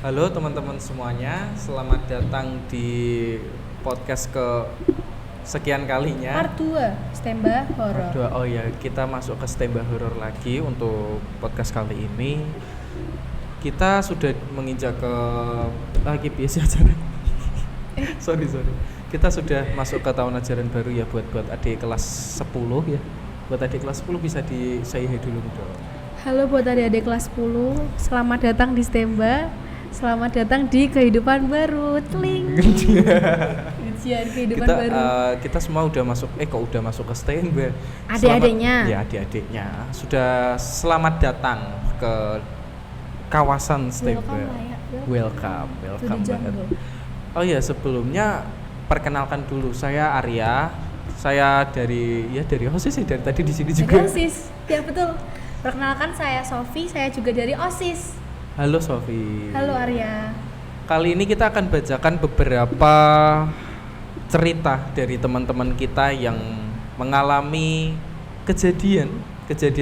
Halo teman-teman semuanya, selamat datang di podcast ke sekian kalinya. Part 2, Stemba Horor. Oh ya, kita masuk ke Stemba Horor lagi untuk podcast kali ini. Kita sudah menginjak ke lagi biasa ajaran. sorry. Kita sudah masuk ke tahun ajaran baru ya buat adik kelas 10 ya. Buat adik kelas 10 bisa di say hi dulu dong. Halo buat adik-adik kelas 10, selamat datang di Stemba. Selamat datang di kehidupan baru. Tling. Ujian kehidupan kita, baru. Kita semua udah masuk ke Stemba. Adik-adiknya. Ya, adik-adiknya sudah selamat datang ke kawasan Stemba. Welcome banget. Oh ya, sebelumnya perkenalkan dulu, saya Arya. Saya dari OSIS sih, dari tadi di sini juga. Dari OSIS. Ya betul. Perkenalkan, saya Sofi, saya juga dari OSIS. Halo Sofi. Halo Arya. Kali ini kita akan bacakan beberapa cerita dari teman-teman kita yang mengalami kejadian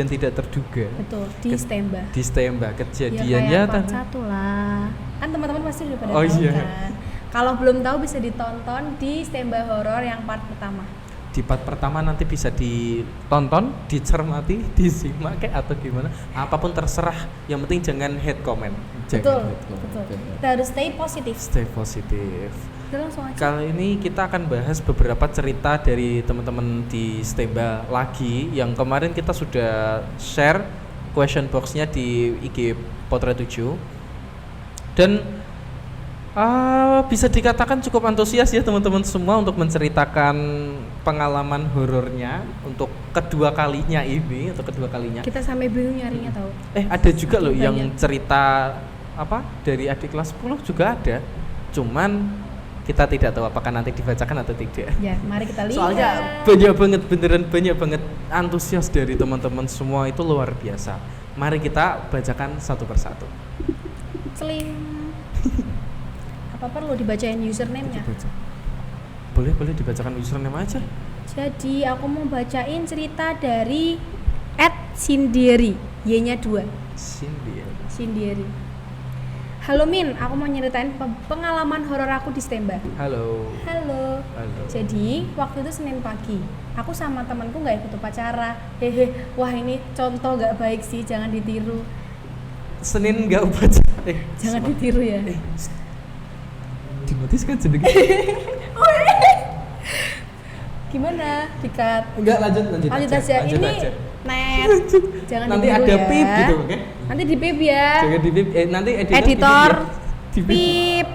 tidak terduga. Betul, di Stemba. Di Stemba kejadiannya ya, part 1 lah. Kan teman-teman pasti udah pada tahu iya. kan. Kalau belum tahu bisa ditonton di Stemba Horor yang part pertama. Di part pertama nanti bisa ditonton, dicermati, disimak kayak atau gimana, apapun terserah, yang penting jangan hate comment. Betul. Kita harus stay positif. Kali ini kita akan bahas beberapa cerita dari teman-teman di Stemba lagi, yang kemarin kita sudah share question box-nya di IG Potret 7 dan bisa dikatakan cukup antusias ya teman-teman semua untuk menceritakan pengalaman horornya untuk kedua kalinya. Kita sampai bingung nyarinya tahu. Ada juga loh yang banyak. cerita dari adik kelas 10 juga ada. Cuman kita tidak tahu apakah nanti dibacakan atau tidak. Ya, mari kita lihat. Soalnya banyak banget antusias dari teman-teman semua, itu luar biasa. Mari kita bacakan satu persatu. Seling. Apa perlu dibacain username-nya? Boleh dibacakan username aja. Jadi aku mau bacain cerita dari @sindieri, Y-nya 2. Sindieri. Halo Min, aku mau nyeritain pengalaman horor aku di Stemba. Halo. Jadi waktu itu Senin pagi, aku sama temanku nggak ikut upacara. Wah ini contoh nggak baik sih, jangan ditiru. Senin nggak upacara. Jangan ditiru ya. Dinotis kan jadi. Gimana? Dikat. Enggak, lanjut aja. Ini net. Jangan nanti ditiru ada ya. pip gitu, oke? Nanti di pip ya. Jangan di pip. Nanti editor di pip.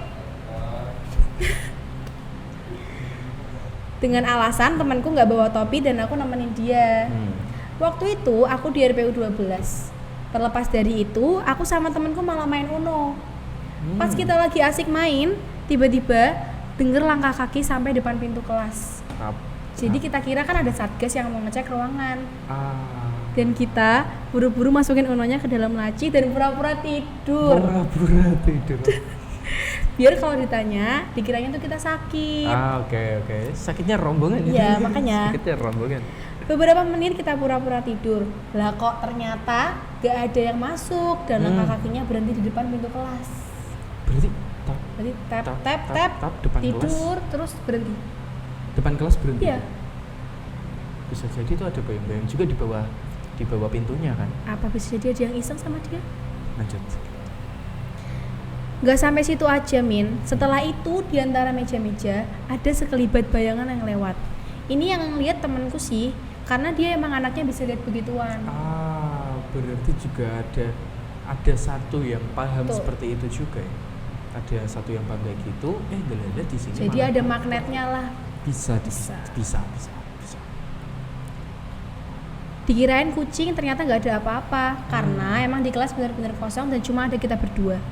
Dengan alasan temanku nggak bawa topi dan aku nemenin dia. Waktu itu aku di RPU 12. Terlepas dari itu, aku sama temanku malah main Uno. Pas kita lagi asik main, tiba-tiba denger langkah kaki sampai depan pintu kelas. Jadi kita kira kan ada satgas yang mau ngecek ruangan. Dan kita buru-buru masukin Unonya ke dalam laci dan pura-pura tidur. Biar kalau ditanya, dikiranya tuh kita sakit. Oke. Sakitnya rombongan ya? Iya, makanya. Sakitnya rombongan. Beberapa menit kita pura-pura tidur. Lah kok ternyata gak ada yang masuk dan langkah kakinya berhenti di depan pintu kelas. Berarti tap depan tidur kelas. Terus berhenti. Depan kelas berhenti? Iya. Bisa jadi itu ada bayang-bayang juga di bawah pintunya kan? Apa bisa jadi ada yang iseng sama dia? Lanjut. Gak sampai situ aja Min. Setelah itu di antara meja-meja ada sekelibat bayangan yang lewat. Ini yang ngeliat temanku sih, karena dia emang anaknya bisa lihat begituan. Berarti juga ada satu yang paham seperti itu juga ya? Ada satu yang paham kayak gitu, geledah di sini. Jadi ada magnetnya lah. Bisa. Dikirain kucing, ternyata nggak ada apa-apa karena emang di kelas benar-benar kosong dan cuma ada kita berdua.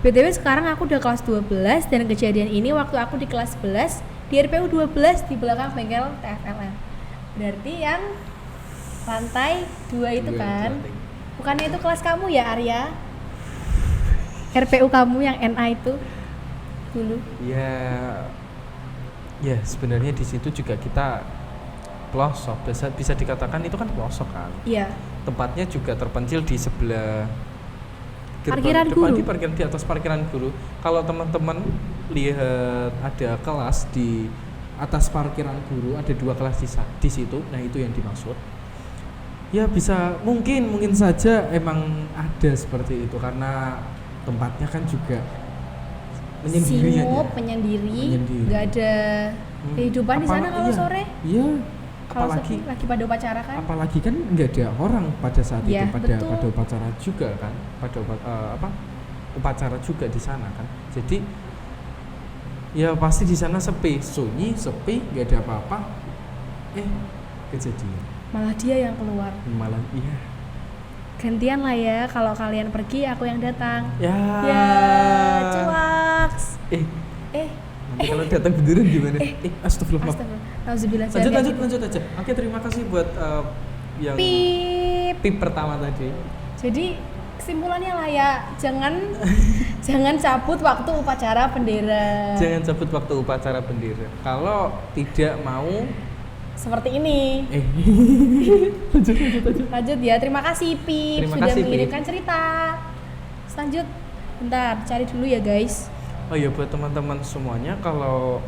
BTW sekarang aku udah kelas 12 dan kejadian ini waktu aku di kelas 11 di RPU 12 di belakang bengkel TFLN. Berarti yang lantai 2 itu kan? Bukannya itu kelas kamu ya Arya? RPU kamu yang NA itu dulu? Ya sebenarnya di situ juga kita pelosok, bisa dikatakan itu kan pelosok kan. Iya. Tempatnya juga terpencil di sebelah Parkiran depan guru. di atas parkiran guru. Kalau teman-teman lihat ada kelas di atas parkiran guru, ada 2 kelas di situ. Nah, itu yang dimaksud. Ya bisa mungkin saja emang ada seperti itu karena tempatnya kan juga menyendiri Singgup, aja. menyendiri, Menyendiri. nggak ada kehidupan di sana kalau Iya, sore. Iya. Kalau Apalagi lagi pada upacara kan. apalagi kan nggak ada orang pada saat Iya, itu pada betul. upacara juga kan, upacara juga di sana kan. Jadi ya pasti di sana sepi, sunyi, sepi, nggak ada apa-apa. Kejadian Malah dia yang keluar. malah iya. Gantian lah ya, kalau kalian pergi aku yang datang. Ya. Cuaks. Nanti kalau datang beneran gimana? Astagfirullah. Astagfirullah. Nauzubillah. Lanjut aja. Oke, terima kasih buat yang Pip. tip pertama tadi. Jadi kesimpulannya lah ya, jangan cabut waktu upacara bendera. Jangan cabut waktu upacara bendera. Kalau tidak mau Seperti ini. Lanjut ya. Terima kasih Pip Terima sudah kasih, Pip. mengirimkan cerita. Lanjut. Bentar, cari dulu ya guys. Oh ya, buat teman-teman semuanya, kalau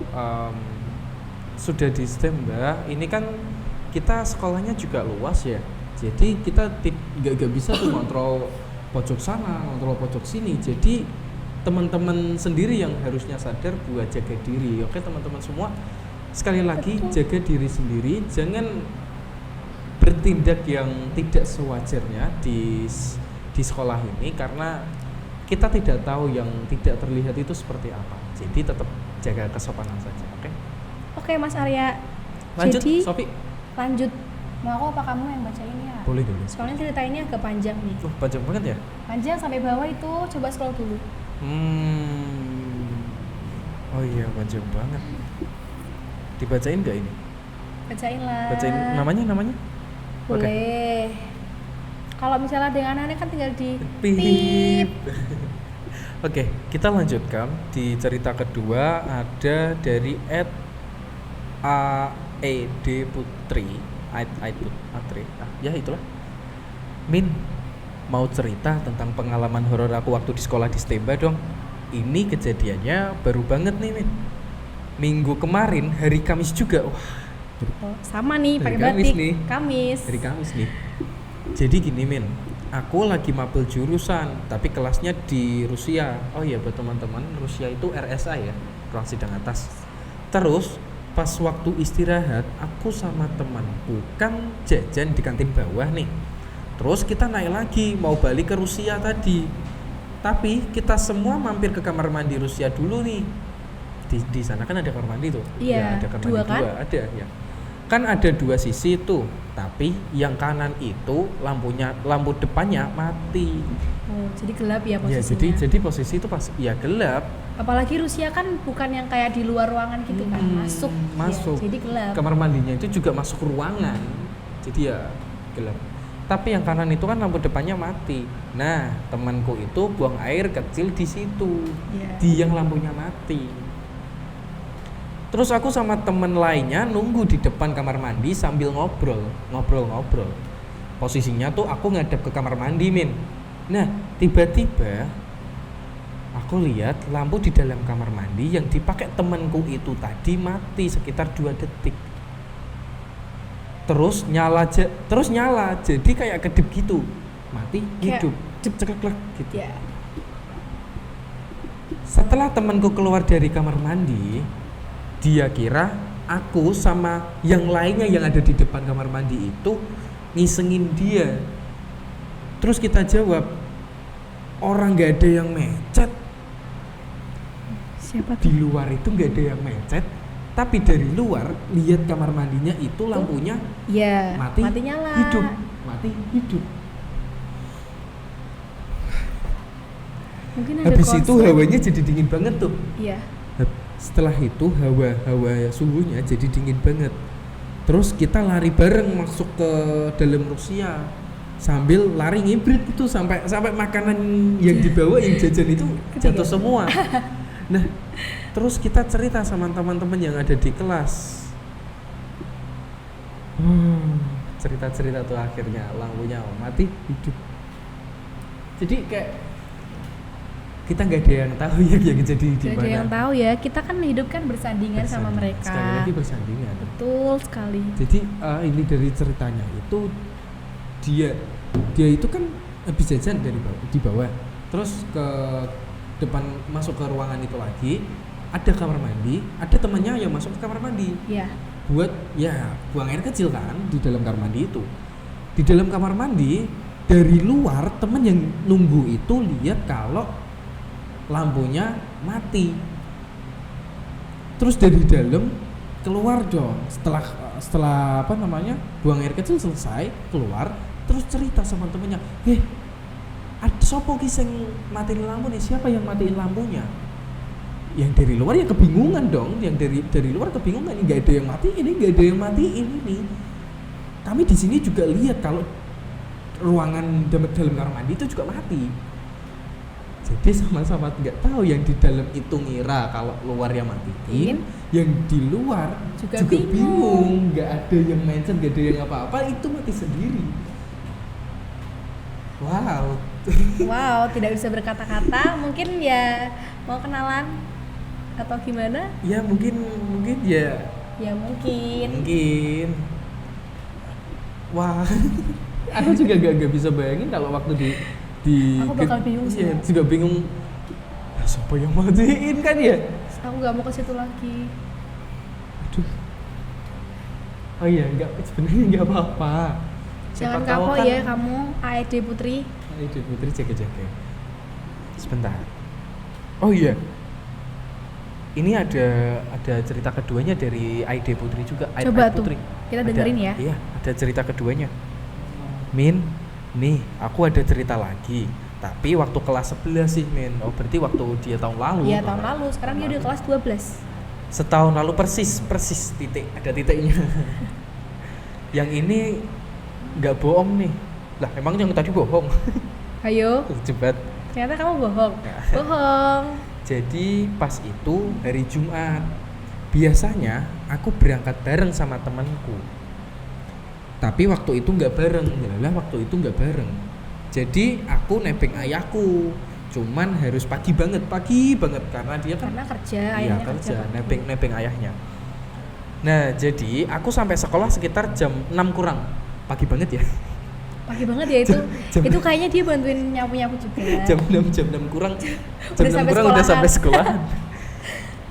sudah di Stemba, ini kan kita sekolahnya juga luas ya. Jadi kita nggak bisa tuh ngontrol pojok sana, ngontrol pojok sini. Jadi teman-teman sendiri yang harusnya sadar buat jaga diri. Oke teman-teman semua, sekali lagi jaga diri sendiri, jangan bertindak yang tidak sewajarnya di sekolah ini, karena kita tidak tahu yang tidak terlihat itu seperti apa. Jadi tetap jaga kesopanan saja. Oke Mas Arya. Lanjut, Jadi, Sofi. lanjut. Mau aku apa kamu yang bacain ya? Boleh dulu. Soalnya ceritanya agak panjang nih. Panjang banget ya. Panjang sampai bawah itu, coba scroll dulu. Oh iya, panjang banget. Dibacain nggak ini? Bacain lah. Bacain namanya? Boleh. Kalau misalnya dengan aneh kan tinggal di Pip. Oke, kita lanjutkan di cerita kedua. Ada dari @aed Putri, Putri. Ya itulah. Min, mau cerita tentang pengalaman horor aku waktu di sekolah di Stemba dong. Ini kejadiannya baru banget nih, Min. Minggu kemarin, hari Kamis juga. Wah, sama nih, Hari pakai Kamis batik. nih. Kamis. hari Kamis nih. Jadi gini, Min. Aku lagi mapel jurusan, tapi kelasnya di Rusia. Oh iya, buat teman-teman, Rusia itu RSA ya, ruang sidang atas. Terus pas waktu istirahat, aku sama temanku kan jajan di kantin bawah nih. Terus kita naik lagi mau balik ke Rusia tadi. Tapi kita semua mampir ke kamar mandi Rusia dulu nih. Di sana kan ada kamar mandi tuh. Iya, Ya, ada kamar dua mandi kan? dua, ada ya. Kan ada 2 sisi tuh, tapi yang kanan itu lampu depannya mati. Oh, jadi gelap ya Ya, posisinya. jadi posisi itu pas ya gelap. Apalagi Rusia kan bukan yang kayak di luar ruangan gitu kan, masuk. Masuk. Ya, jadi gelap. Kamar mandinya itu juga masuk ruangan. Jadi ya gelap. Tapi yang kanan itu kan lampu depannya mati. Nah, temanku itu buang air kecil di situ. Iya. Di yang lampunya mati. Terus aku sama temen lainnya nunggu di depan kamar mandi sambil ngobrol. Posisinya tuh aku ngadep ke kamar mandi, Min. Nah, tiba-tiba aku lihat lampu di dalam kamar mandi yang dipakai temanku itu tadi mati sekitar 2 detik. Terus nyala, jadi kayak kedip gitu. Mati, Kayak hidup, ceklek gitu. Ya. Setelah temanku keluar dari kamar mandi, dia kira aku sama yang lainnya yang ada di depan kamar mandi itu ngisengin dia. Terus kita jawab, orang nggak ada yang mecet. Siapa Di tuh? luar itu nggak ada yang mecet, tapi dari luar lihat kamar mandinya itu lampunya Ya, mati nyala. hidup. Mungkin ada Habis itu konslet. hawanya jadi dingin banget tuh. Iya. Setelah itu hawa suhunya jadi dingin banget. Terus kita lari bareng masuk ke dalam Rusia sambil lari ngibrit itu sampai makanan yang dibawa yang jajan itu jatuh semua. Nah, terus kita cerita sama teman-teman yang ada di kelas. Cerita-cerita tuh akhirnya lampunya mati hidup. Jadi kayak kita nggak ada yang tahu ya yang jadi di Gak mana. ada yang tahu ya, kita kan hidup kan bersandingan sama mereka. Sekali lagi bersandingan. Betul sekali. Jadi ini dari ceritanya itu dia itu kan habis jajan di bawah, terus ke depan masuk ke ruangan itu lagi, ada kamar mandi, ada temannya yang masuk ke kamar mandi. Iya. Buat ya buang air kecil kan di dalam kamar mandi itu. Di dalam kamar mandi dari luar temen yang nunggu itu lihat kalau lampunya mati. Terus dari dalam keluar dong setelah buang air kecil selesai keluar, terus cerita sama temennya, ada sopo ki sing matiin lampu nih, siapa yang matiin lampunya? Yang dari luar ya kebingungan dong, yang dari luar kebingungan, nggak ada yang matiin ini. Kami di sini juga lihat kalau ruangan dalam kamar mandi itu juga mati. Jadi sama-sama nggak tahu, yang di dalam itu ngira kalau luarnya matiin, yang di luar juga bingung, nggak ada yang mention, nggak ada yang apa-apa, itu mati sendiri. Wow, tidak bisa berkata-kata. Mungkin ya mau kenalan atau gimana? Ya mungkin ya. Ya mungkin. Wah, aku juga gak bisa bayangin kalau waktu di aku bakal bingung sih. Iya, juga bingung. Siapa yang matiin kan ya? Aku nggak mau ke situ lagi. Aduh. Oh iya, sebenarnya nggak apa-apa. Jangan kapok kan, ya kamu, AED Putri. AED Putri jaga-jaga. Sebentar. Oh iya. Ini ada cerita keduanya dari AED Putri juga. Coba tuh, Putri. Kita dengerin ya. Iya, ada cerita keduanya. Min, nih aku ada cerita lagi. Tapi waktu kelas 11 sih, Min. Oh, berarti waktu dia tahun lalu. Iya, tahun lalu. Sekarang dia udah kelas 12. Setahun lalu persis titik, ada titiknya. Yang ini nggak bohong nih. Lah, emang yang tadi bohong? Ayo. Cepat. Ternyata kamu bohong. Bohong. Jadi pas itu hari Jumat. Biasanya aku berangkat bareng sama temanku. Tapi waktu itu nggak bareng. Jadi aku nebeng ayahku. Cuman harus pagi banget karena dia kan kerja, ayahnya kerja, nebeng ayahnya. Nah, jadi aku sampai sekolah sekitar jam 6 kurang. Pagi banget ya. Pagi banget ya itu. Itu kayaknya dia bantuin nyapu-nyapu juga. jam 6 kurang. Jam 6 kurang udah sampai sekolah.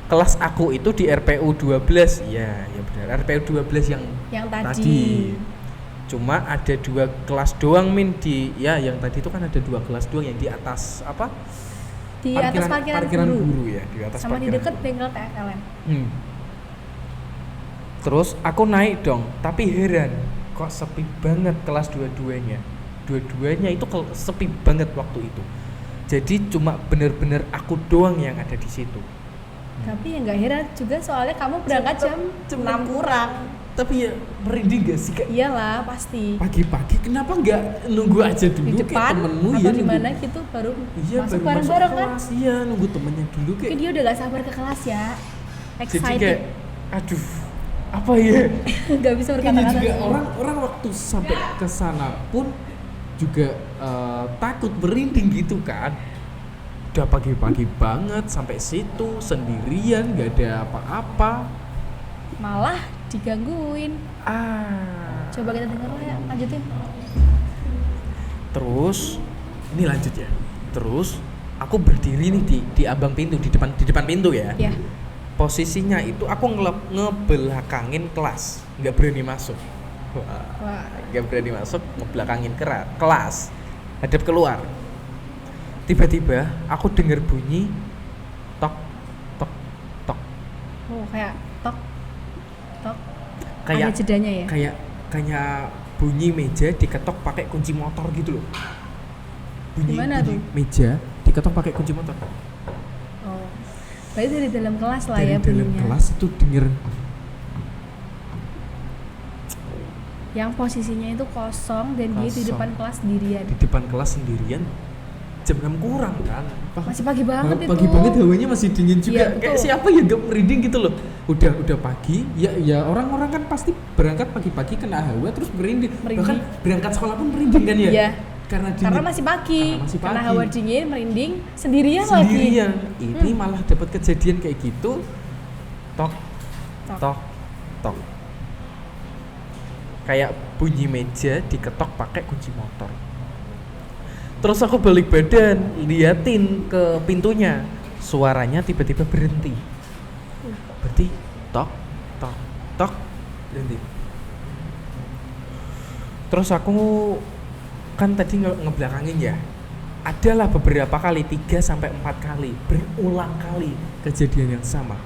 Kelas aku itu di RPU 12. Ya benar. RPU 12 yang tadi. Cuma ada 2 kelas doang, Min, yang tadi itu kan ada 2 kelas doang yang di atas apa? Di atas parkiran guru ya, di atas sama parkiran. Di dekat bengkel TSLN. Terus aku naik dong, tapi heran kok sepi banget kelas dua-duanya itu sepi banget waktu itu. Jadi cuma bener-bener aku doang yang ada di situ. Tapi ya nggak heran juga, soalnya kamu berangkat jam 6 kurang. Tapi ya merinding gak sih, Kak? Iyalah pasti. Pagi-pagi kenapa nggak nunggu aja dulu di depan temenmu atau ya? Di mana gitu baru masuk baru bareng-bareng kan? Iya, nunggu temennya dulu kayak. Mungkin dia udah gak sabar ke kelas ya. Excited. Jadi kayak aduh, apa ya? Gak bisa berkata-kata. Juga orang waktu sampai ke sana pun juga takut, merinding gitu kan. Udah pagi-pagi banget sampai situ sendirian, gak ada apa-apa. Malah digangguin. Coba kita denger lah ya, lanjutin. Terus ini lanjut ya. Terus aku berdiri nih di ambang pintu, di depan pintu ya. Iya. Posisinya itu aku ngebelakangin kelas, nggak berani masuk. Wah. Nggak berani masuk, ngebelakangin kelas, hadap keluar. Tiba-tiba aku dengar bunyi tok tok tok. Oh, kayak tok tok. Kayak ada jedanya ya. Kayak bunyi meja diketok pakai kunci motor gitu loh. Bunyi tuh? Meja diketok pakai kunci motor. Oh. Berarti dari dalam kelas lah dari ya bunyinya. Dari dalam kelas itu denger. Yang posisinya itu kosong dan dia di depan kelas sendirian. Di depan kelas sendirian. Jam 6 kurang kan. Masih pagi banget itu. Pagi banget, hawanya masih dingin juga. Iya, kayak siapa ya gak merinding gitu loh. Udah pagi, ya orang-orang kan pasti berangkat pagi-pagi kena hawa terus merinding. Bahkan berangkat sekolah pun merinding kan ya. Iya. Karena masih pagi. Karena hawa dingin, merinding, sendirian. Ini malah dapat kejadian kayak gitu. Tok. Kayak bunyi meja diketok pakai kunci motor. Terus aku balik badan, liatin ke pintunya. Suaranya tiba-tiba berhenti. Berarti tok berhenti. Terus aku kan tadi ngebelakangin ya. Adalah beberapa kali, 3-4 kali, berulang kali kejadian yang sama.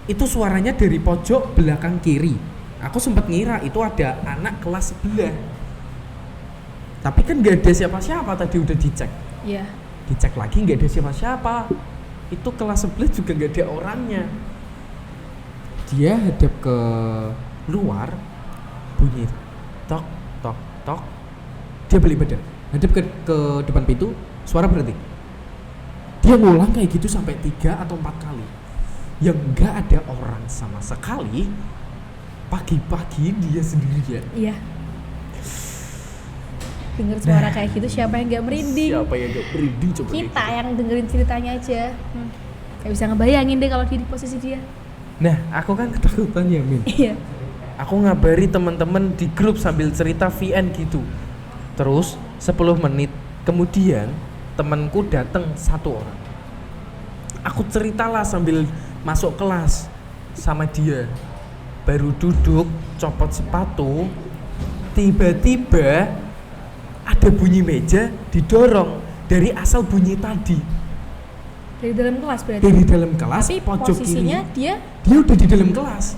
Itu suaranya dari pojok belakang kiri. Aku sempat ngira itu ada anak kelas sebelah. Tapi kan nggak ada siapa-siapa, tadi udah dicek. Iya. Dicek lagi nggak ada siapa-siapa. Itu kelas sebelah juga nggak ada orangnya. Dia hadap ke luar, bunyi tok. Dia balik badan, hadap ke depan pintu, suara berhenti. Dia ngulang kayak gitu sampai 3 atau 4 kali. Yang nggak ada orang sama sekali. Pagi-pagi dia sendirian. Iya. Dengar suara kayak gitu siapa yang nggak merinding? Siapa yang nggak merinding coba? Kita yang dengerin ceritanya aja. Gak bisa ngebayangin deh kalau di posisi dia. Nah, aku kan ketakutan ya, Min. Iya. Aku ngabari teman-teman di grup sambil cerita VN gitu. Terus 10 menit kemudian temanku datang 1 orang. Aku ceritalah sambil masuk kelas sama dia. Baru duduk, copot sepatu, tiba-tiba ada bunyi meja didorong dari asal bunyi tadi. Dari dalam kelas berarti? Dari dalam kelas, tapi pojok posisinya kiri. dia Udah di dalam kelas.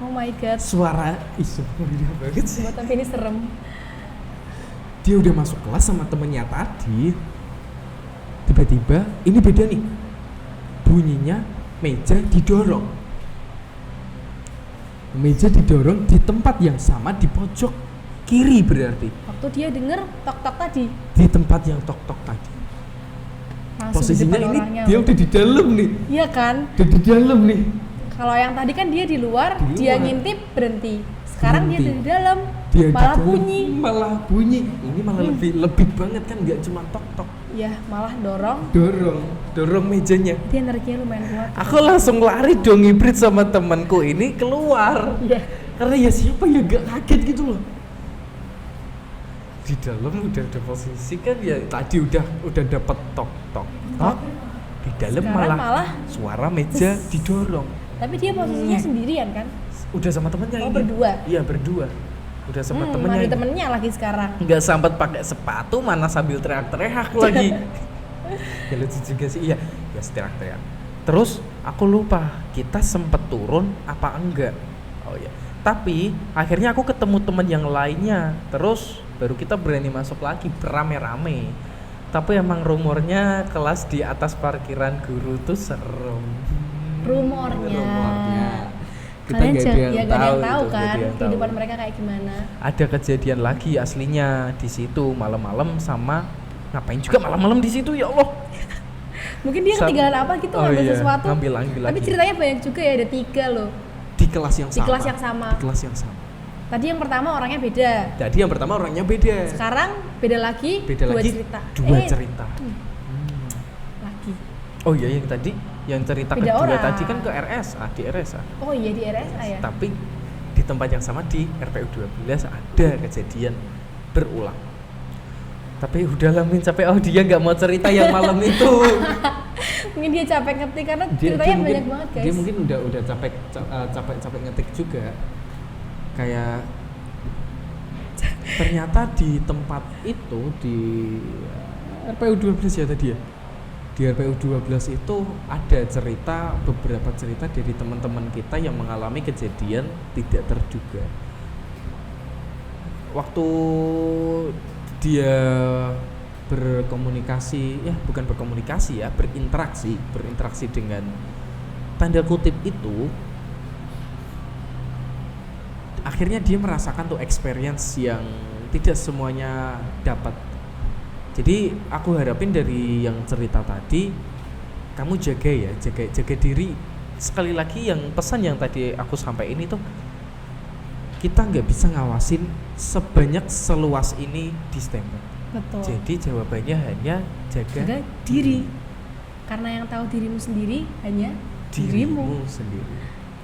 Oh my god. Suara banget sih. Tapi ini serem. Dia udah masuk kelas sama temennya tadi. Tiba-tiba, ini beda nih. Bunyinya meja didorong. Meja didorong di tempat yang sama di pojok kiri berarti. Waktu dia denger tok-tok tadi. Di tempat yang tok-tok tadi. Langsung posisinya di ini orangnya. Dia udah di dalam nih. Iya kan? Udah di dalam nih. Kalau yang tadi kan dia di luar, dia ngintip berhenti. Sekarang Berhenti. dia di dalam, Dia malah di dalam, bunyi. Malah bunyi. Ini malah lebih banget kan, nggak cuma tok-tok. Ya, malah dorong. Dorong mejanya. Dia energinya lumayan kuat. Aku langsung lari dong, ngibrit sama temanku ini keluar. Iya. Karena ya siapa ya gak kaget gitu loh. Di dalam udah ada posisi kan ya tadi udah dapet tok. Di dalam malah suara meja didorong. Tapi dia posisinya sendirian kan? Udah sama temennya ini. Berdua? Iya berdua. Udah sama temennya. Ada temennya lagi sekarang. Nggak sempat pakai sepatu, mana sambil teriak-teriak lagi. Ya lucu juga sih. Iya, ya teriak-teriak. Terus aku lupa kita sempet turun apa enggak. Oh iya. Tapi akhirnya aku ketemu teman yang lainnya. Terus baru kita berani masuk lagi berame-rame. Tapi emang rumornya kelas di atas parkiran guru tuh serem. Rumornya. Kita Kalian nggak ada yang tahu kan kehidupan mereka kayak gimana. Ada kejadian lagi aslinya di situ malam-malam sama ngapain juga malam-malam di situ ya Allah. Mungkin dia ketinggalan apa gitu ngambil sesuatu. Ngambil Tapi lagi. ceritanya banyak juga ya, ada 3 loh. Di kelas yang sama. Di kelas yang sama. Tadi yang pertama orangnya beda. Sekarang beda lagi. Dua cerita. Lagi. Oh iya yang cerita beda kedua orang. tadi kan ke RSA, di RSA. Oh iya di RSA ya. Tapi di tempat yang sama di RPU 12 ada kejadian berulang. Tapi udah lah Min, capek dia nggak mau cerita yang malam itu. Mungkin dia capek ngetik karena ceritanya banyak banget guys. Dia mungkin udah capek ngetik juga. Kayak ternyata di tempat itu di RPU 12 ya tadi ya. Di RPU 12 itu ada beberapa cerita dari teman-teman kita yang mengalami kejadian tidak terduga. Waktu dia berinteraksi dengan tanda kutip itu, akhirnya dia merasakan tuh experience yang tidak semuanya dapat. Jadi aku harapin dari yang cerita tadi, kamu jaga diri. Sekali lagi yang pesan yang tadi aku sampaikan itu, kita nggak bisa ngawasin seluas ini di STEM. Betul. Jadi jawabannya hanya Jaga diri. Karena yang tahu dirimu sendiri hanya dirimu. sendiri.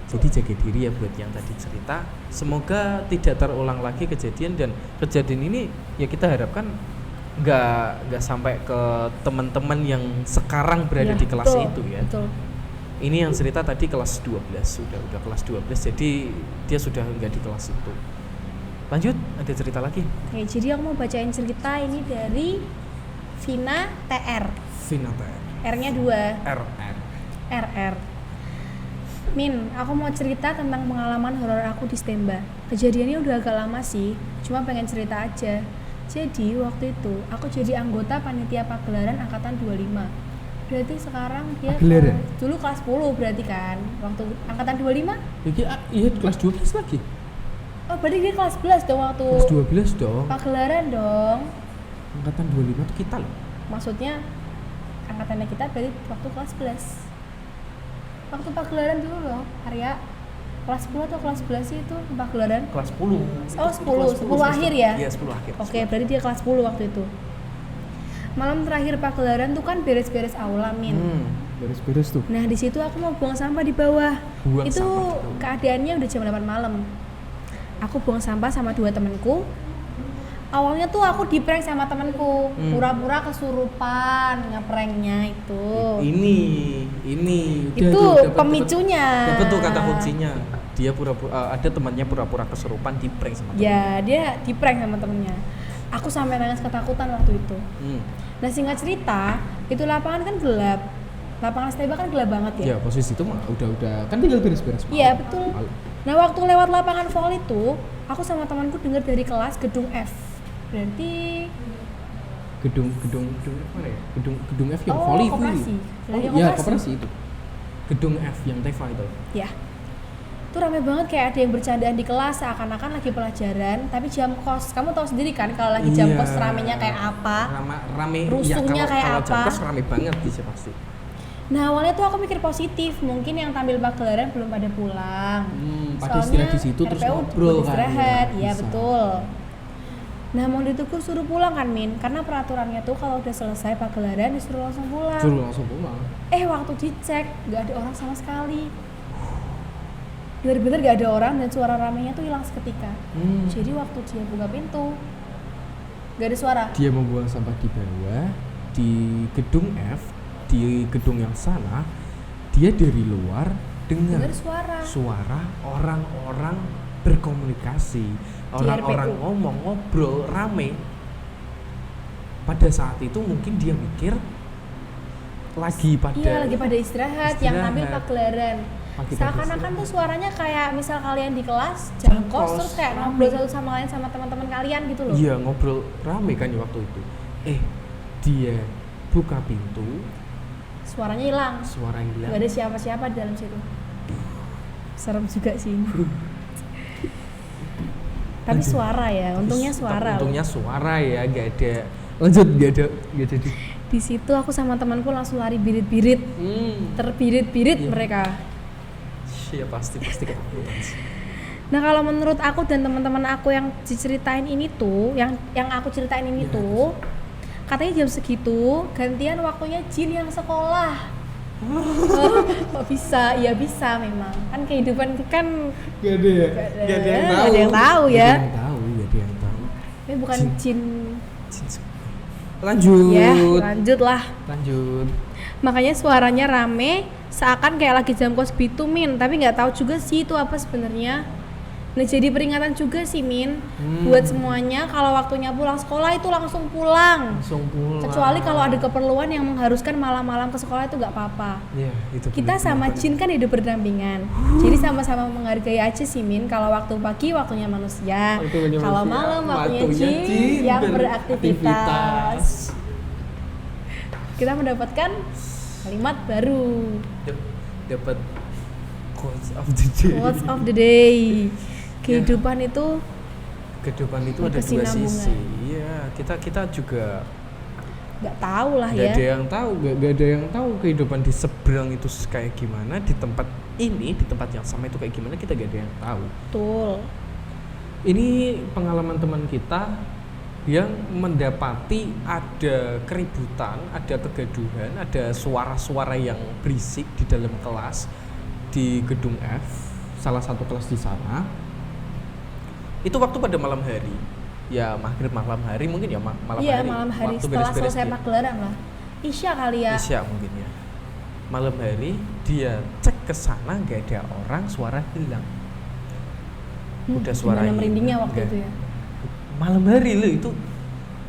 Jadi jaga diri ya buat yang tadi cerita. Semoga tidak terulang lagi kejadian, dan kejadian ini ya kita harapkan nggak sampai ke teman-teman yang sekarang berada Ya, di kelas betul, itu ya. Betul. Ini yang cerita tadi kelas 12, udah kelas 12, jadi dia sudah nggak di kelas itu. Lanjut, ada cerita lagi. Oke, jadi aku mau bacain cerita ini dari Vina TR. Vinata R-nya 2. RR. RR. Min, aku mau cerita tentang pengalaman horor aku di Stemba. Kejadiannya udah agak lama sih, cuma pengen cerita aja. Jadi waktu itu aku jadi anggota panitia pagelaran angkatan 25. Berarti sekarang dia Pagelaran? dulu kelas 10 berarti kan. Waktu angkatan 25? Iya kelas 12 lagi. Oh, berarti dia kelas 11 dong waktu Kelas 12 dong. pagelaran dong. Angkatan 25 tuh kita loh. Maksudnya angkatannya kita berarti waktu kelas 11. Waktu pagelaran dulu loh, Arya. Kelas 10 atau kelas 11 sih itu pagelaran? Kelas 10. Oh, 10 akhir ya? Iya, 10 akhir. Oke, berarti dia kelas 10 waktu itu. Malam terakhir pagelaran tuh kan beres-beres aula, Min. Beres-beres tuh. Nah, di situ aku mau buang sampah di bawah. Buang Itu sampah di bawah. keadaannya udah jam 8 malam. Aku buang sampah sama 2 temanku. Awalnya tuh aku di-prank sama temanku, pura-pura kesurupan, ngepranknya itu. Ini Itu Dapat- pemicunya. dapat tuh kata kuncinya. Dia pura-pura ada temannya pura-pura kesurupan, di prank sama temannya. Ya, dia di-prank sama temennya. Aku sampai nangis ketakutan waktu itu. Nah, singkat cerita, itu lapangan kan gelap. Lapangan Stemba kan gelap banget ya. Ya posisi itu mah udah kan tinggal beres-beres. Iya, betul. Nah, waktu lewat lapangan volley itu, aku sama temanku dengar dari kelas gedung F. Berarti Gedung mana ya? Gedung F yang oh, volley koperasi. itu. Lah, yang Iya, koperasi. koperasi itu. Gedung F yang Teva itu. Ya. Itu rame banget, kayak ada yang bercandaan di kelas seakan-akan lagi pelajaran, tapi jam kos. Kamu tahu sendiri kan kalau lagi jam Iya. kos ramenya kayak apa? Rame. Rusuhnya ya, kayak kalau apa? jam kos rame banget sih pasti. Nah, awalnya tuh aku mikir positif, mungkin yang tampil pagelaran belum pada pulang. Pada istirahat di situ terus RPU ngobrol buat kan. istirahat, iya Bisa. betul. Nah, mau ditegur suruh pulang kan, Min? Karena peraturannya tuh kalau udah selesai pagelaran disuruh langsung pulang. Suruh langsung pulang. Waktu dicek nggak ada orang sama sekali. Bener-bener nggak ada orang dan suara ramenya tuh hilang seketika. Jadi waktu dia buka pintu nggak ada suara. Dia membuang sampah di bawah di gedung F, di gedung yang sana. Dia dari luar dengar Dengar suara. suara orang-orang berkomunikasi, orang-orang RPU. ngomong, ngobrol, rame. Pada saat itu mungkin dia mikir lagi pada Iya, lagi pada istirahat, yang tampil pagelaran. Lagi pada Seakan-akan tuh istirahat. suaranya kayak misal kalian di kelas jam Jam kos kos, terus kayak rame. ngobrol satu sama lain sama teman-teman kalian gitu loh. Iya, ngobrol rame kan ya waktu itu. Dia buka pintu, Suaranya hilang. suara yang hilang. Gak ada siapa-siapa di dalam situ. Serem juga sih ini. Tapi Aduh. suara ya, untungnya suara. Untungnya suara ya, gak ada. Lanjut, gak ada di. Di situ aku sama temanku langsung lari birit-birit, terbirit-birit Iya. mereka. Ya pasti ketakutan sih. Nah, kalau menurut aku dan teman-teman aku yang diceritain ini tuh, yang aku ceritain ini Iya. tuh, katanya jam segitu gantian waktunya jin yang sekolah. Kok bisa? Ya bisa memang. Kan kehidupan kan Gak ada ya? Gak ada yang tahu ya. Gak ada yang tahu, gak ada yang tahu. Ini bukan jin. Lanjut. Ya, lanjut lah. Lanjut. Makanya suaranya rame, seakan kayak lagi jam kos gitu, Min. Tapi nggak tahu juga sih itu apa sebenarnya. Nah, jadi peringatan juga sih, Min, buat semuanya kalau waktunya pulang sekolah itu langsung pulang. Langsung pulang. Kecuali kalau ada keperluan yang mengharuskan malam-malam ke sekolah itu nggak apa-apa. Ya, itu Kita sama jin kan hidup berdampingan. Jadi sama-sama menghargai aja sih, Min. Kalau waktu pagi waktunya manusia, Waktunya kalau manusia, malam waktunya waktunya jin jin yang beraktivitas. beraktivitas. Kita mendapatkan kalimat baru. Dapat quotes of the day. Quotes of the day. Kehidupan itu Kehidupan itu ada dua berkesinambungan. sisi. Iya, kita juga nggak tahu lah nggak ya. ada yang tahu, nggak ada yang tahu kehidupan di seberang itu kayak gimana, di tempat ini, di tempat yang sama itu kayak gimana, kita nggak ada yang tahu. Betul. Ini pengalaman teman kita yang mendapati ada keributan, ada kegaduhan, ada suara-suara yang berisik di dalam kelas di gedung F, salah satu kelas di sana. Itu waktu pada malam hari. Ya maghrib malam hari mungkin ya malam Iya, hari. malam hari Waktu setelah beres-beres selesai dia. pagelaran lah. Isya kali ya. Isya mungkin ya. Malam hari dia cek ke sana nggak ada orang, suara hilang. Udah suara Gimana hilang, merindingnya waktu nggak. itu ya. Malam hari lo itu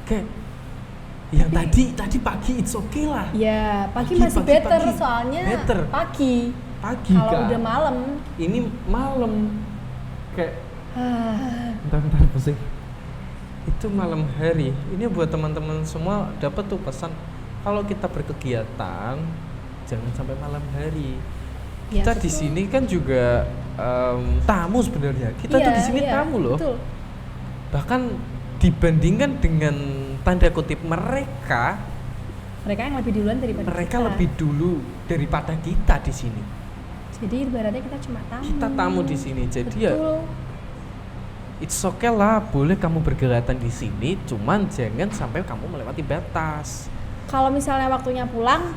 kayak yang tadi pagi it's okay lah. Ya, pagi masih better soalnya better. pagi. Kalau Kalau udah malam, ini malam kayak bentar pusing. Itu malam hari. Ini buat teman-teman semua dapat tuh pesan kalau kita berkegiatan jangan sampai malam hari. Ya, Kita di betul. sini kan juga tamu sebenarnya. Kita tuh di sini tamu loh. Betul. Bahkan dibandingkan dengan tanda kutip mereka Mereka yang lebih duluan daripada mereka kita. lebih dulu daripada kita di sini. Jadi ibaratnya kita cuma tamu. Kita tamu di sini. Jadi ya Betul. it's okay lah, boleh kamu berkegiatan di sini, cuman jangan sampai kamu melewati batas. Kalau misalnya waktunya pulang.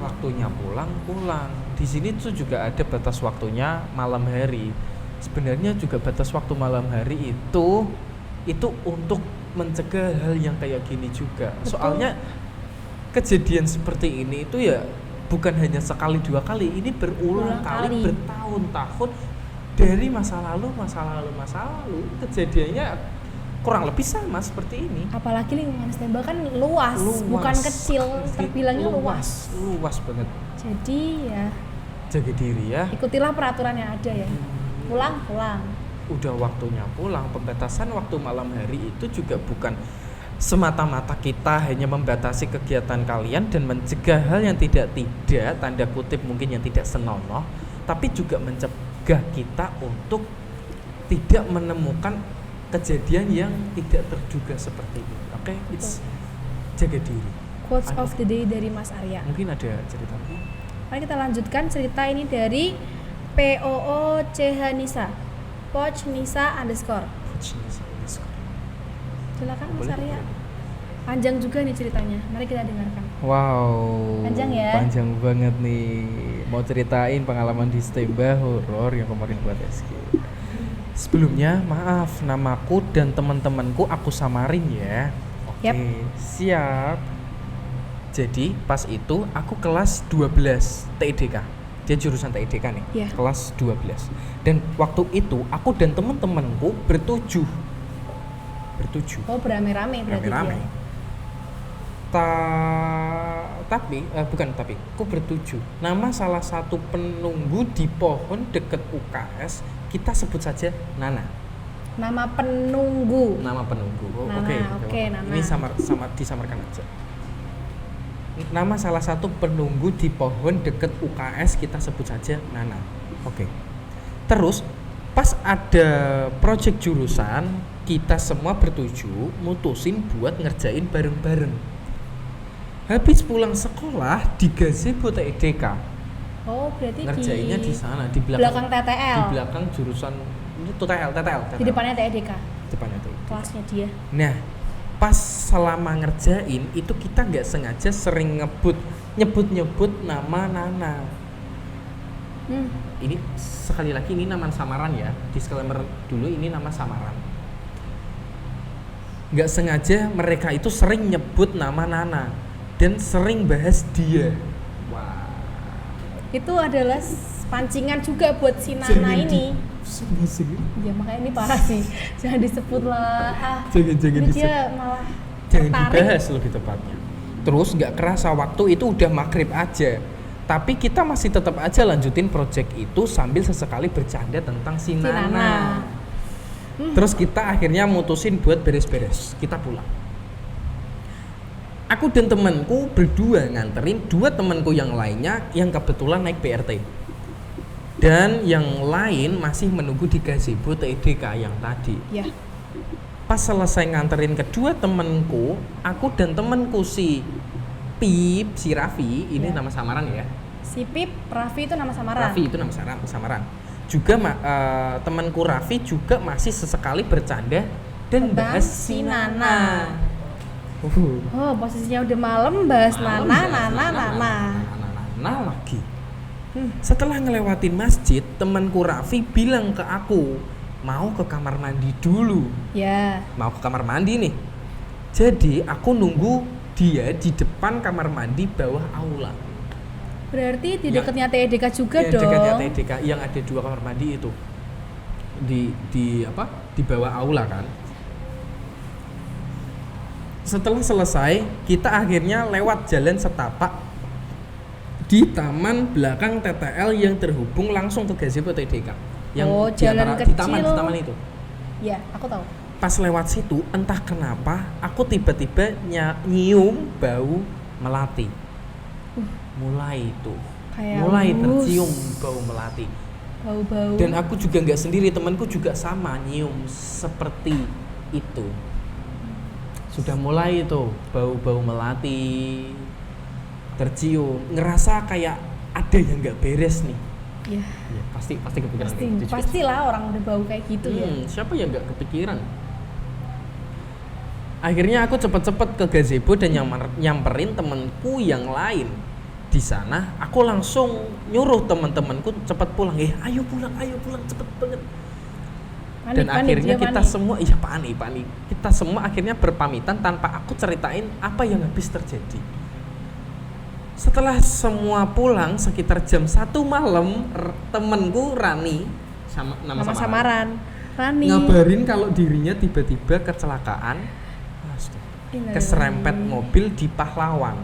Waktunya pulang. Di sini tuh juga ada batas waktunya malam hari. Sebenarnya juga batas waktu malam hari itu untuk mencegah hal yang kayak gini juga. Betul. Soalnya kejadian seperti ini itu ya bukan hanya sekali dua kali, ini berulang kali, bertahun-tahun dari masa lalu kejadiannya kurang lebih sama seperti ini. Apalagi lingkungan stembel kan luas, bukan kecil, terbilangnya luas. Luas banget. Jadi ya Jaga diri ya. ikutilah peraturan yang ada ya. Pulang. Udah waktunya pulang. Pembatasan waktu malam hari itu juga bukan semata-mata kita hanya membatasi kegiatan kalian dan mencegah hal yang tidak tanda kutip mungkin yang tidak senonoh, tapi juga mencegah kita untuk tidak menemukan kejadian yang tidak terduga seperti itu. Oke, it's jaga diri. Quotes of the day dari Mas Arya. Mungkin ada cerita lagi? Mari kita lanjutkan cerita ini dari POOCH Nisa, Poch Nisa _ Silakan Mas Boleh, Arya. boleh. Panjang juga nih ceritanya. Mari kita dengarkan. Wow, Panjang ya? Panjang banget nih. Mau ceritain pengalaman di Stemba horor yang kemarin buat SG. Sebelumnya maaf, namaku dan teman-temanku aku samarin ya. Oke, Yap. siap. Jadi pas itu aku kelas 12 TIDK. Dia jurusan TIDK nih. Iya. Kelas 12. Dan waktu itu aku dan teman-temanku bertujuh. Oh, beramai-ramai berarti Rame-rame. dia. Bukan tapi, aku bertujuh. Nama salah satu penunggu di pohon deket UKS kita sebut saja Nana. Nama penunggu. Nama penunggu. Oh, Nana, oke, Nana. Ini disamarkan aja. Nama salah satu penunggu di pohon deket UKS kita sebut saja Nana. Oke. Terus pas ada project jurusan, kita semua bertujuh mutusin buat ngerjain bareng-bareng. Habis pulang sekolah di gazebo TIDK. Oh, berarti Ngerjainnya di sana di belakang TTL. Di belakang jurusan itu TTL. Di depannya TIDK. Depannya TIDK. Kelasnya dia. Nah, pas selama ngerjain itu kita nggak sengaja sering nyebut nama Nana. Ini sekali lagi ini nama samaran ya, disclaimer dulu ini nama samaran. Nggak sengaja mereka itu sering nyebut nama Nana dan sering bahas dia. Wah. Itu adalah pancingan juga buat si Nana ini. Ya makanya ini parah sih. Jangan disebut lah. Jangan Ini disebut. dia malah Jangan tertarik. dibahas lebih tepatnya. Terus nggak kerasa waktu itu udah maghrib aja. Tapi kita masih tetap aja lanjutin project itu sambil sesekali bercanda tentang si Nana. Terus kita akhirnya mutusin buat beres-beres. Kita pulang. Aku dan temanku berdua nganterin dua temanku yang lainnya yang kebetulan naik BRT. Dan yang lain masih menunggu di gazebo TIDK yang tadi. Ya. Pas selesai nganterin kedua temanku, aku dan temanku si Pip, si Raffi, ini Ya. nama samaran ya. Si Pip, Raffi itu nama samaran. Raffi itu nama samaran. Juga temanku Raffi juga masih sesekali bercanda dan Tentang bahas si si Nana. Nana. Oh, posisinya udah malam bahas Nana. Lagi. Setelah ngelewatin masjid, temanku Raffi bilang ke aku, mau ke kamar mandi dulu. Ya. Mau ke kamar mandi nih. Jadi aku nunggu dia di depan kamar mandi bawah aula. Berarti di Ya. dekatnya TEDK juga Yang dong. dekatnya TDK yang ada 2 kamar mandi itu. Di apa? Di bawah aula kan. Setelah selesai, kita akhirnya lewat jalan setapak di taman belakang TTL yang terhubung langsung ke gazebo TDK. Yang Oh, di jalan antara- di kecil. taman itu. Ya, aku tahu. Pas lewat situ, entah kenapa aku tiba-tiba nyium bau melati. Mulai itu, Kayak mulai haus. tercium bau melati. Bau-bau. Dan aku juga nggak sendiri, temanku juga sama nyium seperti itu. Sudah mulai itu bau-bau melati tercium, ngerasa kayak ada yang nggak beres nih. Ya, Ya, pasti kepikiran kayak gitu juga. pastilah orang udah bau kayak gitu ya. Siapa yang nggak kepikiran? Akhirnya aku cepet-cepet ke gazebo dan nyamperin temanku yang lain. Di sana aku langsung nyuruh teman-temanku cepet pulang. Ayo pulang cepet banget. Dan akhirnya kita semua panik. Kita semua akhirnya berpamitan tanpa aku ceritain apa yang habis terjadi. Setelah semua pulang sekitar jam 1 malam, temenku Rani nama samaran. Rani. ngabarin kalau dirinya tiba-tiba kecelakaan, keserempet mobil di Pahlawan.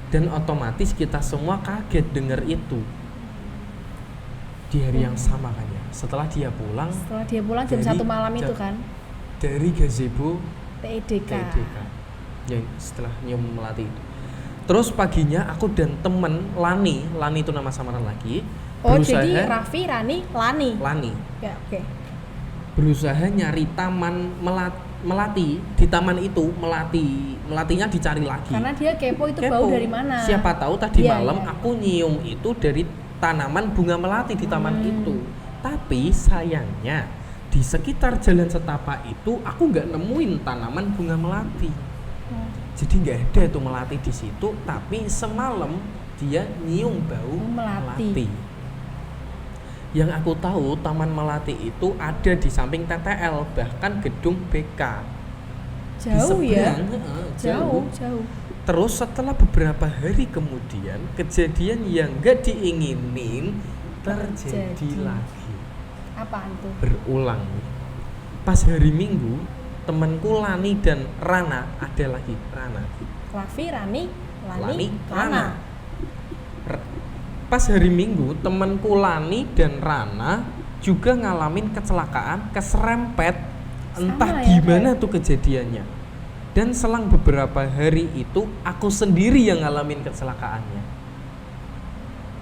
Dan otomatis kita semua kaget dengar itu. Di hari yang sama kan ya. Setelah dia pulang jam dari 1 malam itu kan. dari gazebo TEDK. yang setelah nyium melati itu. Terus paginya aku dan temen Lani itu nama samaran lagi. Oh, jadi Raffi, Rani, Lani. Ya, oke. Berusaha nyari taman melati di taman itu, melatinya dicari lagi. Karena dia kepo itu bau dari mana. Siapa tahu tadi Iya, malam iya. aku nyium itu dari tanaman bunga melati di taman itu. Tapi sayangnya di sekitar jalan setapak itu aku nggak nemuin tanaman bunga melati. Jadi nggak ada tuh melati di situ. Tapi semalam dia nyium bau melati. Yang aku tahu taman melati itu ada di samping TTL, bahkan gedung BK. Di Jauh ya. seberang, Jauh. Terus setelah beberapa hari kemudian kejadian yang gak diinginin terjadi lagi. Apaan tuh? Berulang. Pas hari Minggu temanku Lani dan Rana, ada lagi Rana. Raffi, Rani, Rana. Pas hari Minggu temanku Lani dan Rana juga ngalamin kecelakaan, keserempet. Entah ya, gimana tuh kejadiannya. Dan selang beberapa hari itu aku sendiri yang ngalamin kecelakaannya.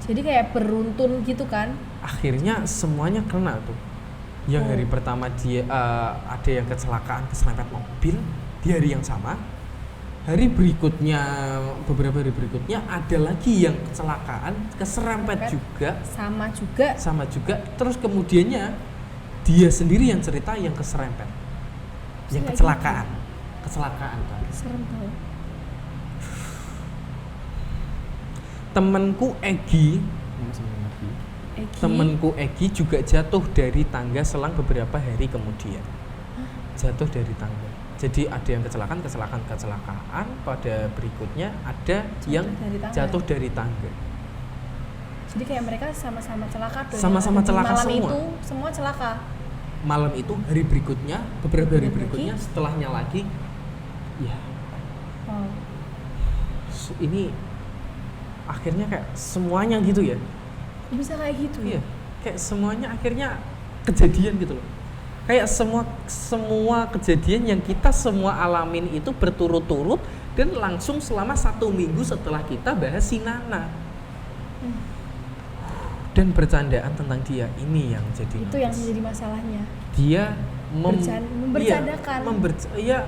Jadi kayak beruntun gitu kan? Akhirnya semuanya kena tuh. Yang hari pertama dia ada yang kecelakaan keserempet mobil di hari yang sama. Hari berikutnya, beberapa hari berikutnya ada lagi yang kecelakaan keserempet juga. Sama juga. Terus kemudiannya dia sendiri yang cerita yang keserempet, yang kecelakaan kan. Serem tau. Temenku Egi juga jatuh dari tangga selang beberapa hari kemudian. Jatuh dari tangga. Jadi ada yang kecelakaan. Pada berikutnya ada yang jatuh dari tangga. Jadi kayak mereka sama-sama celaka dong. Sama-sama celaka malam semua. Itu semua celaka. Malam itu, hari berikutnya, beberapa hari berikutnya, setelahnya lagi, ya. Ini akhirnya kayak semuanya gitu ya. Bisa kayak gitu ya? Kayak semuanya akhirnya kejadian gitu loh. Kayak semua kejadian yang kita semua alamin itu berturut-turut dan langsung selama 1 minggu setelah kita bahas si Nana. Dan bercandaan tentang dia, ini yang jadi itu yang jadi masalahnya. Dia membercandakan.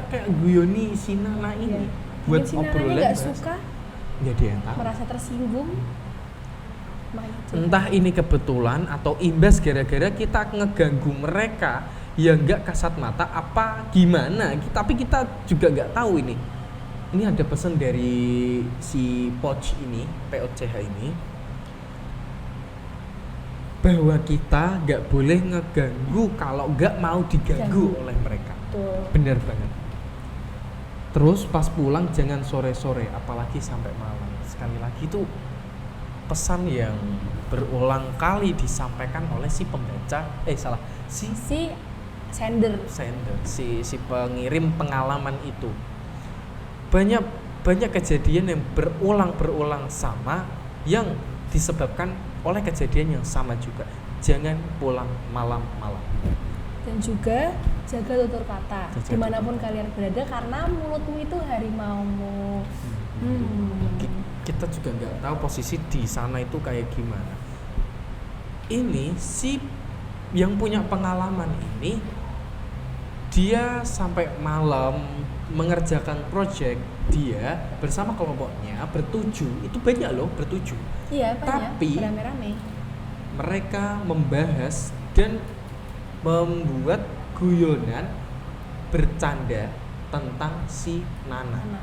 Kayak guyoni si Nana ini. Buat si obrolan Nana nggak suka, nggak dia yang tahu. merasa tersinggung. Entah ini kebetulan atau imbas gara-gara kita ngeganggu mereka ya nggak kasat mata apa gimana, tapi kita juga nggak tahu ini. Ini ada pesan dari si Poch ini, POCH ini, bahwa kita nggak boleh ngeganggu kalau nggak mau diganggu oleh mereka. Betul. Bener banget. Terus pas pulang jangan sore-sore, apalagi sampai malam. Sekali lagi itu pesan yang berulang kali disampaikan oleh si pembaca, si sender, si pengirim pengalaman itu. Banyak kejadian yang berulang sama yang disebabkan oleh kejadian yang sama juga. Jangan pulang malam-malam. Dan juga jaga tutur kata dimanapun kalian berada, karena mulutmu itu harimaumu. Kita juga nggak tahu posisi di sana itu kayak gimana. Ini si yang punya pengalaman ini, dia sampai malam mengerjakan project dia bersama kelompoknya bertujuh. Itu banyak loh, bertujuh. Iya, banyak. Tapi rame-rame mereka membahas dan membuat guyonan bercanda tentang si Nana.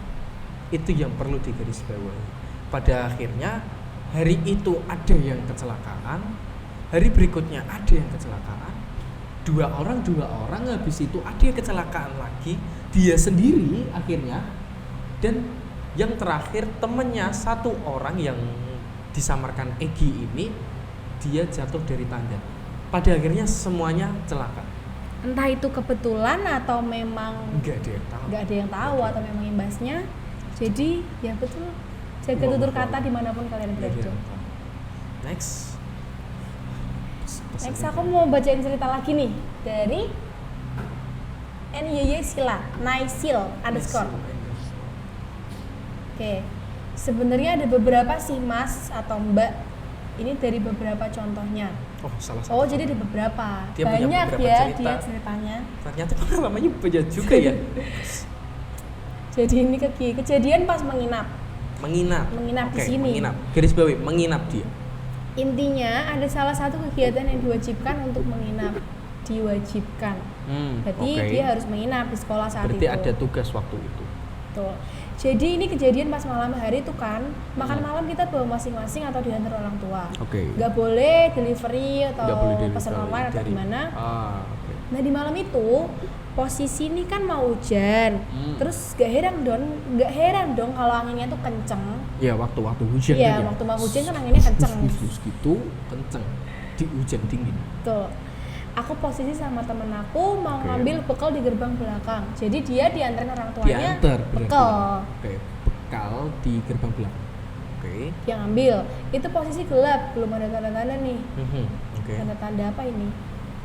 Itu yang perlu digarisbawahi. Pada akhirnya hari itu ada yang kecelakaan, hari berikutnya ada yang kecelakaan, dua orang, habis itu ada yang kecelakaan lagi, dia sendiri akhirnya, dan yang terakhir temennya satu orang yang disamarkan Egi ini, dia jatuh dari tangga. Pada akhirnya semuanya celaka. Entah itu kebetulan atau memang Nggak ada yang tahu. Atau memang imbasnya. Jadi ya betul, jaga tutur kata dimanapun kalian berada. Next Aku mau bacain cerita lagi nih dari NYY Sila Naisil _ Oke, sebenarnya ada beberapa sih Mas atau Mbak. Ini dari beberapa contohnya. Salah satu. Oh, jadi ada beberapa. Dia punya banyak beberapa ya cerita. dia ceritanya. Ternyata pengalamannya banyak juga ya. Jadi ini kejadian pas menginap di sini. Menginap. Garis bawahi, menginap dia. Intinya ada salah satu kegiatan yang diwajibkan untuk menginap. Diwajibkan. Jadi dia harus menginap di sekolah saat Berarti itu. ada tugas waktu itu. Betul. Jadi ini kejadian pas malam hari itu kan, makan malam kita bawa masing-masing atau diantar orang tua. Nggak boleh delivery atau pesan online atau gimana. Nah di malam itu posisi ini kan mau hujan, terus gak heran dong kalau anginnya tuh kenceng. Ya waktu hujan. Iya, waktu mau hujan kan anginnya kenceng. Gitu kenceng di hujan dingin. Tuh, aku posisi sama temen aku mau ngambil bekal di gerbang belakang. Jadi dia diantarin orang tuanya. Bekal. Bekal di gerbang belakang. Dia ngambil. Itu posisi gelap, belum ada tanda-tanda nih. Tanda-tanda apa ini?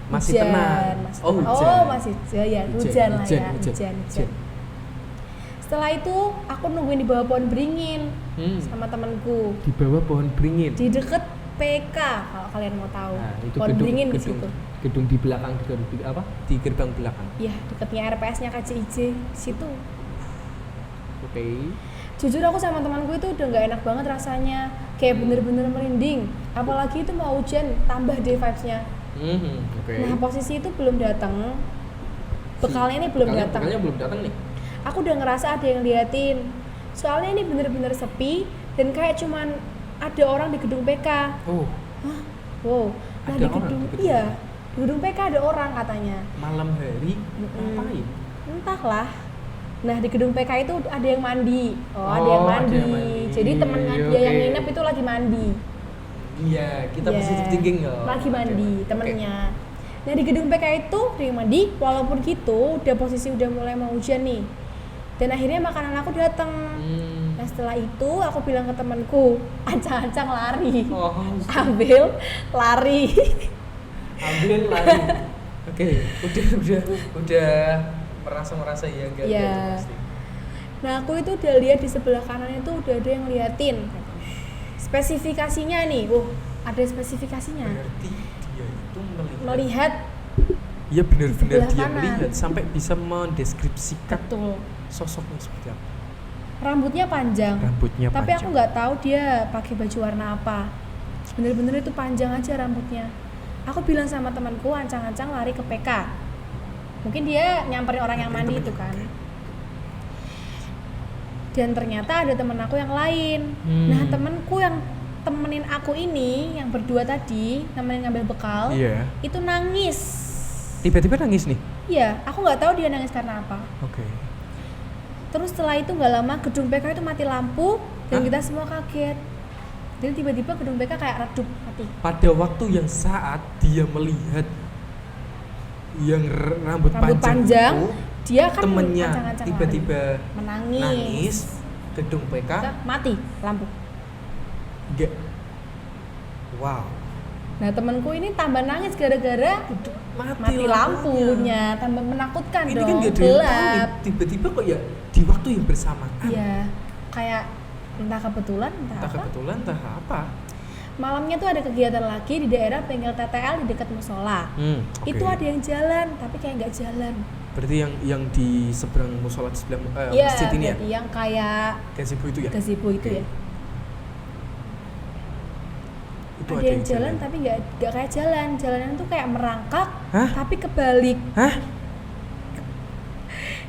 Masih tenang. Hujan. Setelah itu aku nungguin di bawah pohon beringin sama temanku. Di bawah pohon beringin. Di deket PK kalau kalian mau tahu. Nah, itu pohon beringin di situ. Gedung di belakang di gerbang belakang. Iya, dekatnya RPS-nya KCIJ situ. Jujur aku sama temanku itu udah nggak enak banget rasanya, kayak bener-bener merinding. Apalagi itu mau hujan, tambah deh vibes-nya. Nah posisi itu belum datang, bekalnya ini belum datang. Bekalnya belum datang nih. Aku udah ngerasa ada yang liatin. Soalnya ini bener-bener sepi dan kayak cuman ada orang di gedung PK. Nah di gedung PK ada orang katanya. Malam hari ngapain? Entahlah. Nah di gedung PK itu ada yang mandi. Ada yang mandi. Jadi temennya dia yang nginep itu lagi mandi. Iya, kita positive thinking loh. Lagi mandi temennya. Nah di gedung PK itu dia mandi, walaupun gitu udah posisi udah mulai mau hujan nih. Dan akhirnya makanan aku datang. Nah setelah itu aku bilang ke temanku, ancang-ancang lari. Ambil lari. Udah merasa ya enggak pasti. Nah aku itu udah lihat di sebelah kanan itu udah ada yang liatin. Spesifikasinya nih, ada spesifikasinya. Berarti dia itu melihat. Iya benar-benar dia melihat sampai bisa mendeskripsikan sosoknya seperti apa. Rambutnya panjang. Tapi aku nggak tahu dia pakai baju warna apa. Bener-bener itu panjang aja rambutnya. Aku bilang sama temanku ancang-ancang lari ke PK. Mungkin dia nyamperin orang yang mandi itu kan. Dan ternyata ada temen aku yang lain. Nah, temenku yang temenin aku ini, yang berdua tadi, nemenin ngambil bekal, Iya. itu nangis. Tiba-tiba nangis nih. Iya, aku nggak tahu dia nangis karena apa. Oke. Terus setelah itu nggak lama gedung PK itu mati lampu dan kita semua kaget. Jadi tiba-tiba gedung PK kayak redup mati. Pada waktu yang saat dia melihat yang rambut Panjang, itu, dia kan temennya ancang-ancang tiba-tiba lari. Menangis. nangis, gedung PK Mati lampu. enggak. Wow. Nah, temanku ini tambah nangis gara-gara mati lampunya, tambah menakutkan Ini dong. kan gak ada yang tahu nih, Gelap. tiba-tiba kok ya di waktu yang bersamaan. Iya, kayak entah kebetulan entah Entah apa. kebetulan entah apa. Malamnya tuh ada kegiatan lagi di daerah bengkel TTL di dekat musola. Oke. Itu ada yang jalan, tapi kayak nggak jalan. Berarti yang di seberang musola di sebelah Iya, masjid ini ya? berarti yang kayak Gazebo itu ya? gazebo itu Oke. ya. Itu Ada yang jalan tapi nggak kayak jalan. Jalanan tuh kayak merangkak, Hah? tapi kebalik. Hah?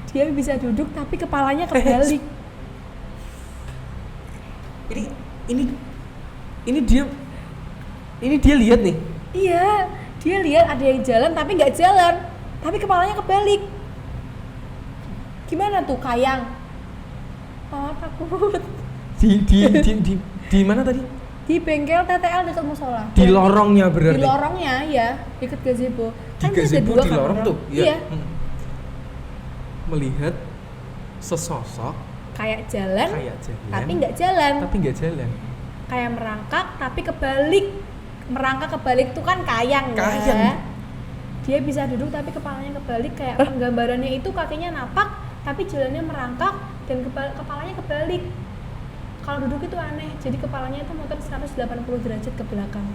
Dia bisa duduk tapi kepalanya kebalik. Ini dia lihat nih. Iya, dia lihat ada yang jalan tapi nggak jalan, tapi kepalanya kebalik. Gimana tuh Kayang? Oh, takut. Di mana tadi? Di bengkel TTL dekat musola. Di lorongnya berarti. Di lorongnya ya, dekat gazebo. Di Kan bisa gazebo dua di kan lorong orang. tuh. Iya. Melihat sesosok Kayak jalan, tapi nggak jalan. Tapi nggak jalan. Kayak merangkak tapi kebalik. Merangkak kebalik tuh kan kayang ya. Kayang. Dia bisa duduk tapi kepalanya kebalik, kayak penggambarannya itu kakinya napak tapi jalannya merangkak dan kepalanya kebalik. Kalau duduk itu aneh, jadi kepalanya itu muter 180 derajat ke belakang.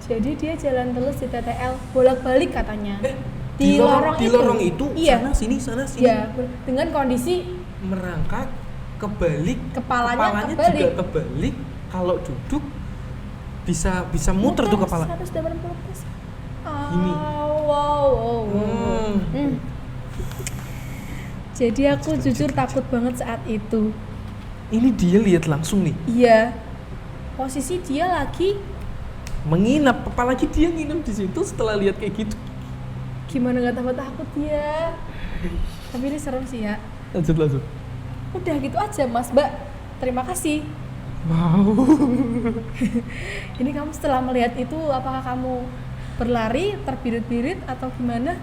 Jadi dia jalan terus di TTL, bolak-balik katanya. Di lorong itu iya. sana sini. Iya, dengan kondisi Merangkak kebalik, kepalanya juga kebalik. Kalau duduk bisa muter tuh kepala. 180 derajat. Gini. Wow. Jadi aku jujur takut banget saat itu. Ini dia lihat langsung nih. Iya. Posisi dia lagi Menginap, apalagi dia nginep di situ setelah lihat kayak gitu. gimana nggak tambah takut dia. Tapi ini serem sih ya. Lanjut. Udah gitu aja Mas Mbak. Terima kasih. Wow. Ini kamu setelah melihat itu apakah kamu berlari, terbirit-birit atau gimana?